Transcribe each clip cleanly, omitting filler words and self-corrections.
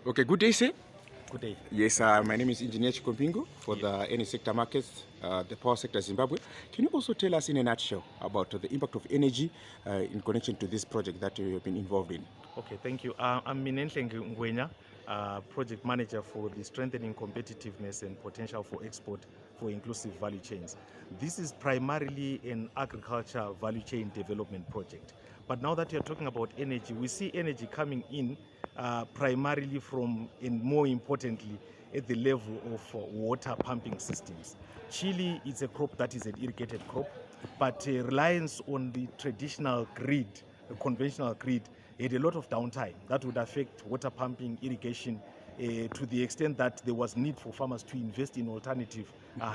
Okay, good day, sir. Good day. Yes, my name is Engineer Chikompingo for the energy sector markets, the power sector Zimbabwe. Can you also tell us in a nutshell about the impact of energy in connection to this project that you have been involved in? Okay, thank you. I'm M Ngwenya, project manager for the strengthening competitiveness and potential for export for inclusive value chains. This is primarily an agriculture value chain development project. But now that you're talking about energy, we see energy coming in primarily from, and more importantly, at the level of water pumping systems. Chili is a crop that is an irrigated crop, but reliance on the traditional grid, the conventional grid, had a lot of downtime that would affect water pumping, irrigation, to the extent that there was need for farmers to invest in alternative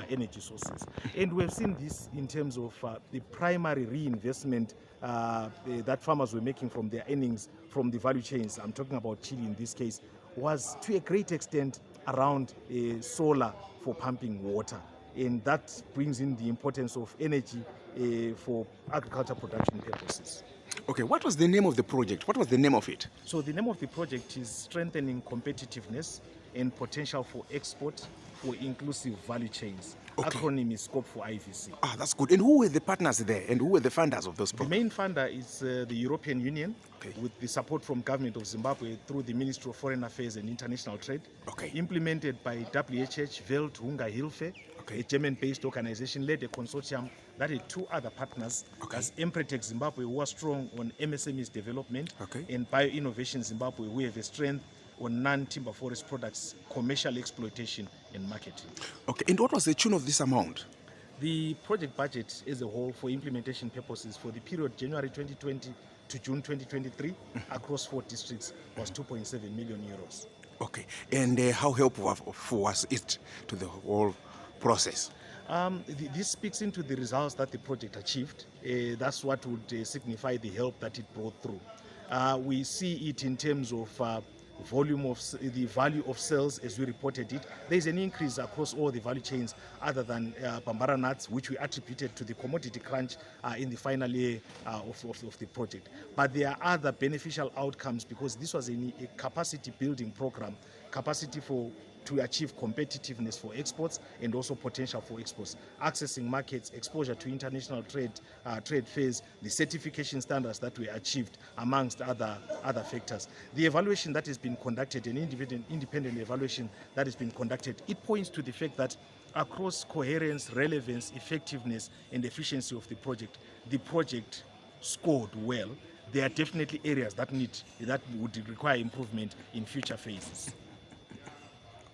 energy sources. And we have seen this in terms of the primary reinvestment that farmers were making from their earnings from the value chains. I'm talking about Chile in this case, was to a great extent around solar for pumping water. And that brings in the importance of energy for agriculture production purposes. Okay, what was the name of the project? What was the name of it? So the name of the project is Strengthening Competitiveness and Potential for Export for Inclusive Value Chains. Okay. Acronym is SCOPE4IVC. Ah, that's good. And who were the partners there? And who were the funders of those The projects? main funder is the European Union, Okay, with the support from Government of Zimbabwe through the Ministry of Foreign Affairs and International Trade. Okay. Implemented by WHH, Welthungerhilfe, Okay. a German-based organization, led a consortium that had two other partners. Okay. That's Empretec Zimbabwe, who are strong on MSMEs development, Okay. and Bioinnovation Zimbabwe, who have a strength on non-timber forest products, commercial exploitation and marketing. Okay, and what was the tune of this amount? The project budget as a whole for implementation purposes for the period January 2020 to June 2023 across 4 districts was 2.7 million euros. Okay, and how helpful was it to the whole process? This speaks into the results that the project achieved. That's what would signify the help that it brought through. We see it in terms of volume of the value of sales as we reported it. There's an increase across all the value chains other than Bambara nuts, which we attributed to the commodity crunch in the final year of the project. But there are other beneficial outcomes because this was a capacity building program, capacity to achieve competitiveness for exports and also potential for exports, accessing markets, exposure to international trade fairs, the certification standards that were achieved, amongst other factors. The evaluation that has been conducted, an independent evaluation that has been conducted, it points to the fact that across coherence, relevance, effectiveness, and efficiency of the project scored well. There are definitely areas that would require improvement in future phases.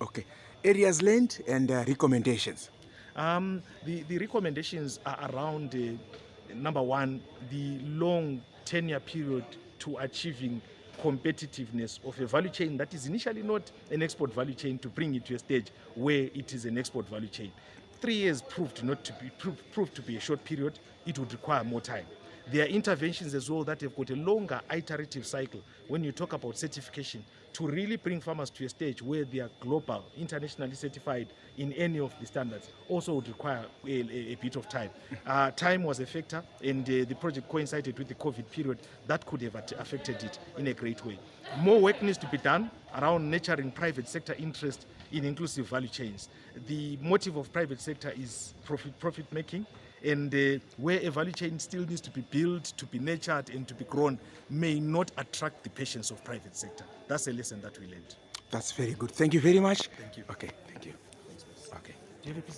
Okay, areas learned and recommendations. The recommendations are around, number one, the long tenure period to achieving competitiveness of a value chain that is initially not an export value chain, to bring it to a stage where it is an export value chain. 3 years proved to be a short period. It would require more time. There are interventions as well that have got a longer iterative cycle when you talk about certification, to really bring farmers to a stage where they are global, internationally certified in any of the standards, also would require a bit of time. Time was a factor, and the project coincided with the COVID period that could have affected it in a great way. More work needs to be done around nurturing private sector interest in inclusive value chains. The motive of private sector is profit making, and where a value chain still needs to be built, to be nurtured, and to be grown, may not attract the patience of private sector. That's a lesson that we learned. That's very good. Thank you very much. Thank you. Okay, thank you. Thanks, boss. Okay. Do you have a piece